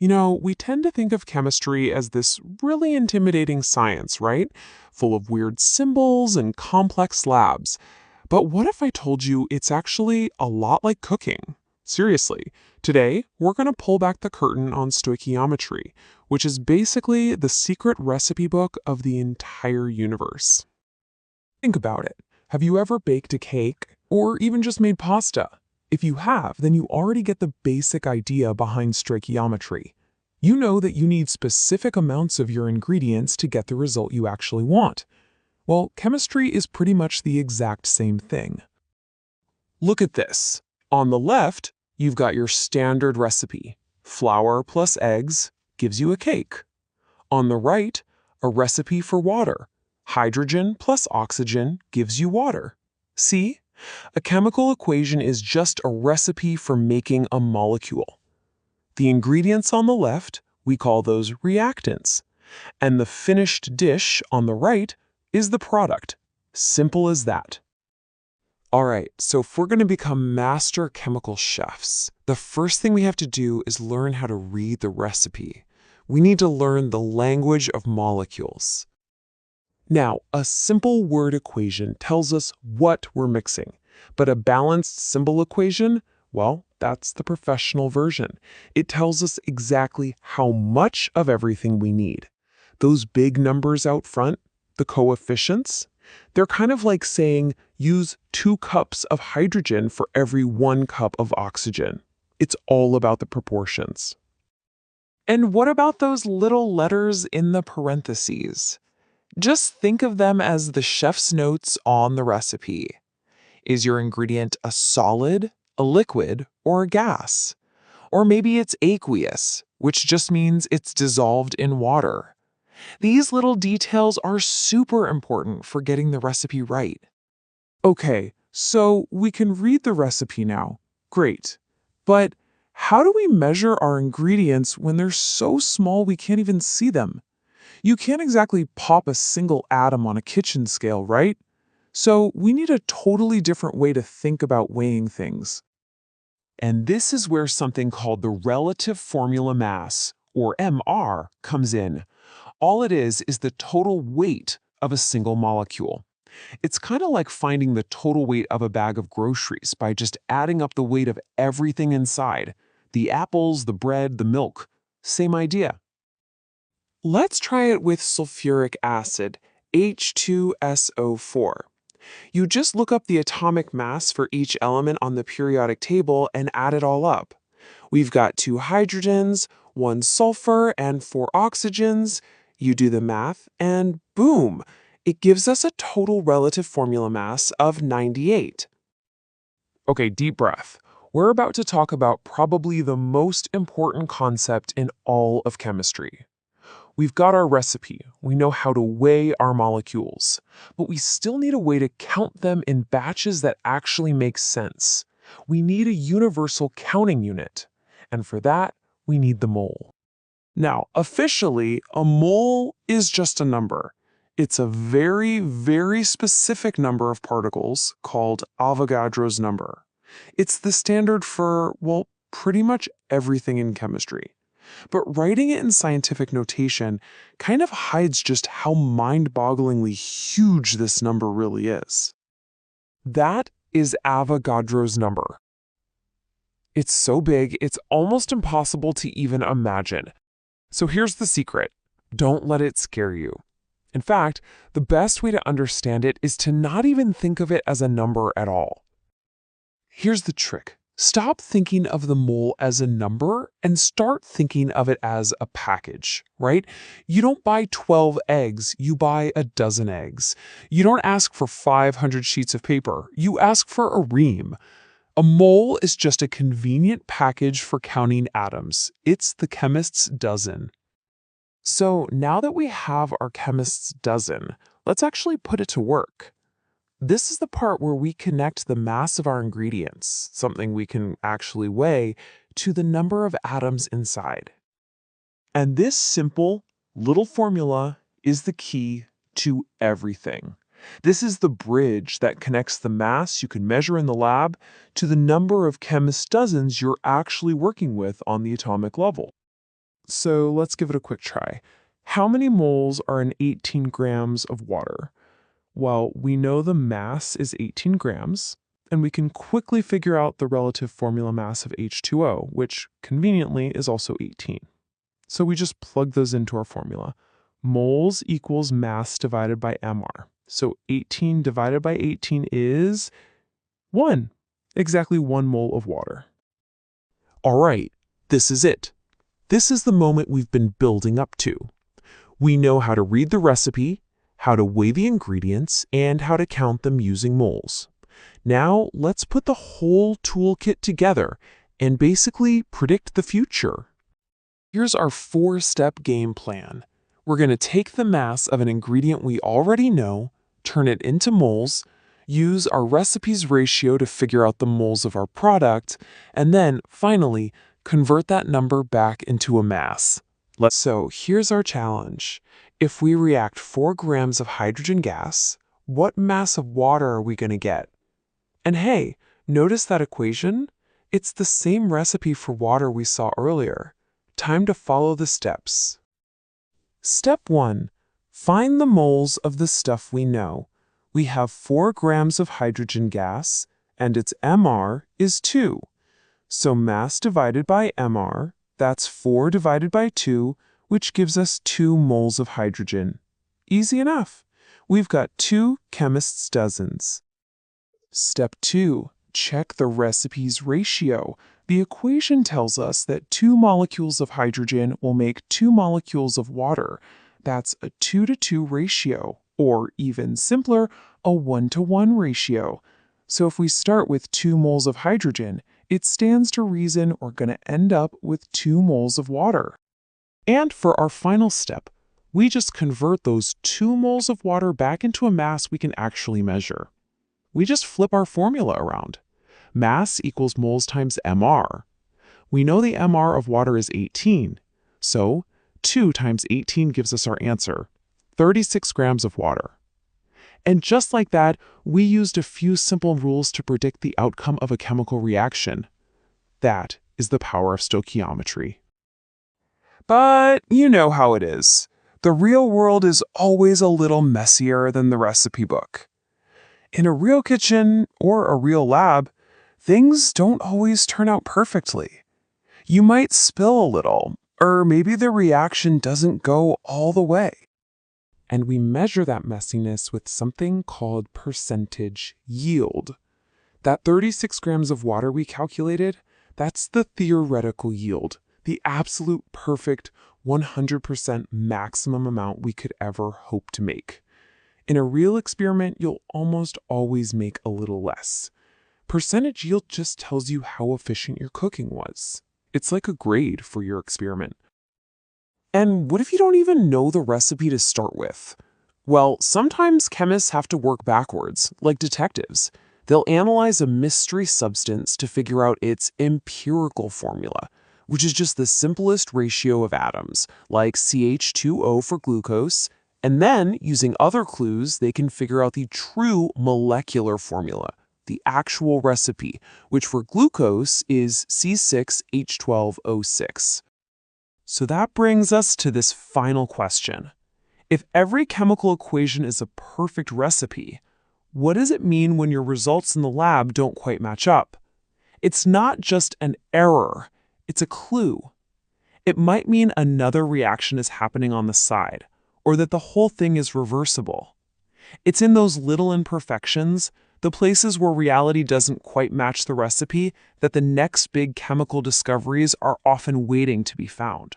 We tend to think of chemistry as this really intimidating science, right? Full of weird symbols and complex labs. But what if I told you it's actually a lot like cooking? Seriously, today we're going to pull back the curtain on stoichiometry, which is basically the secret recipe book of the entire universe. Think about it. Have you ever baked a cake or even just made pasta? If you have, then you already get the basic idea behind stoichiometry. You know that you need specific amounts of your ingredients to get the result you actually want. Well, chemistry is pretty much the exact same thing. Look at this. On the left, you've got your standard recipe. Flour plus eggs gives you a cake. On the right, a recipe for water. Hydrogen plus oxygen gives you water. See? A chemical equation is just a recipe for making a molecule. The ingredients on the left, we call those reactants. And the finished dish on the right is the product. Simple as that. All right, so if we're going to become master chemical chefs, the first thing we have to do is learn how to read the recipe. We need to learn the language of molecules. Now, a simple word equation tells us what we're mixing, but a balanced symbol equation, well, that's the professional version. It tells us exactly how much of everything we need. Those big numbers out front, the coefficients, they're kind of like saying use 2 cups of hydrogen for every 1 cup of oxygen. It's all about the proportions. And what about those little letters in the parentheses? Just think of them as the chef's notes on the recipe. Is your ingredient a solid, a liquid, or a gas? Or maybe it's aqueous, which just means it's dissolved in water. These little details are super important for getting the recipe right. Okay, so we can read the recipe now. Great. But how do we measure our ingredients when they're so small we can't even see them? You can't exactly pop a single atom on a kitchen scale, right? So we need a totally different way to think about weighing things. And this is where something called the relative formula mass, or MR, comes in. All it is the total weight of a single molecule. It's kind of like finding the total weight of a bag of groceries by just adding up the weight of everything inside. The apples, the bread, the milk. Same idea. Let's try it with sulfuric acid, H2SO4. You just look up the atomic mass for each element on the periodic table and add it all up. We've got 2 hydrogens, 1 sulfur, and 4 oxygens. You do the math, and boom! It gives us a total relative formula mass of 98. Okay, deep breath. We're about to talk about probably the most important concept in all of chemistry. We've got our recipe, we know how to weigh our molecules, but we still need a way to count them in batches that actually make sense. We need a universal counting unit, and for that, we need the mole. Now, officially, a mole is just a number. It's a very, very specific number of particles called Avogadro's number. It's the standard for, well, pretty much everything in chemistry. But writing it in scientific notation kind of hides just how mind-bogglingly huge this number really is. That is Avogadro's number. It's so big, it's almost impossible to even imagine. So here's the secret. Don't let it scare you. In fact, the best way to understand it is to not even think of it as a number at all. Here's the trick. Stop thinking of the mole as a number and start thinking of it as a package, right? You don't buy 12 eggs, you buy a dozen eggs. You don't ask for 500 sheets of paper, you ask for a ream. A mole is just a convenient package for counting atoms. It's the chemist's dozen. So now that we have our chemist's dozen, let's actually put it to work. This is the part where we connect the mass of our ingredients, something we can actually weigh, to the number of atoms inside. And this simple little formula is the key to everything. This is the bridge that connects the mass you can measure in the lab to the number of chemist dozens you're actually working with on the atomic level. So let's give it a quick try. How many moles are in 18 grams of water? Well, we know the mass is 18 grams, and we can quickly figure out the relative formula mass of H2O, which conveniently is also 18. So we just plug those into our formula. Moles equals mass divided by MR. So 18 divided by 18 is 1. Exactly 1 mole of water. All right, this is it. This is the moment we've been building up to. We know how to read the recipe, how to weigh the ingredients, and how to count them using moles. Now, let's put the whole toolkit together and basically predict the future. Here's our 4-step game plan. We're going to take the mass of an ingredient we already know, turn it into moles, use our recipe's ratio to figure out the moles of our product, and then, finally, convert that number back into a mass. So here's our challenge. If we react 4 grams of hydrogen gas, what mass of water are we going to get? And hey, notice that equation? It's the same recipe for water we saw earlier. Time to follow the steps. Step 1. Find the moles of the stuff we know. We have 4 grams of hydrogen gas, and its MR is 2. So mass divided by MR, that's 4 divided by 2, which gives us 2 moles of hydrogen. Easy enough. We've got 2 chemists' dozens. Step 2. Check the recipe's ratio. The equation tells us that 2 molecules of hydrogen will make 2 molecules of water. That's a 2-to-2 ratio, or even simpler, a 1-to-1 ratio. So if we start with 2 moles of hydrogen, it stands to reason we're going to end up with 2 moles of water. And for our final step, we just convert those 2 moles of water back into a mass we can actually measure. We just flip our formula around. Mass equals moles times MR. We know the MR of water is 18, so 2 times 18 gives us our answer, 36 grams of water. And just like that, we used a few simple rules to predict the outcome of a chemical reaction. That is the power of stoichiometry. But you know how it is. The real world is always a little messier than the recipe book. In a real kitchen or a real lab, things don't always turn out perfectly. You might spill a little, or maybe the reaction doesn't go all the way. And we measure that messiness with something called percentage yield. That 36 grams of water we calculated, that's the theoretical yield, the absolute perfect 100% maximum amount we could ever hope to make. In a real experiment, you'll almost always make a little less. Percentage yield just tells you how efficient your cooking was. It's like a grade for your experiment. And what if you don't even know the recipe to start with? Well, sometimes chemists have to work backwards, like detectives. They'll analyze a mystery substance to figure out its empirical formula, which is just the simplest ratio of atoms, like CH2O for glucose, and then, using other clues, they can figure out the true molecular formula, the actual recipe, which for glucose is C6H12O6. So that brings us to this final question. If every chemical equation is a perfect recipe, what does it mean when your results in the lab don't quite match up? It's not just an error, it's a clue. It might mean another reaction is happening on the side, or that the whole thing is reversible. It's in those little imperfections, the places where reality doesn't quite match the recipe, that the next big chemical discoveries are often waiting to be found.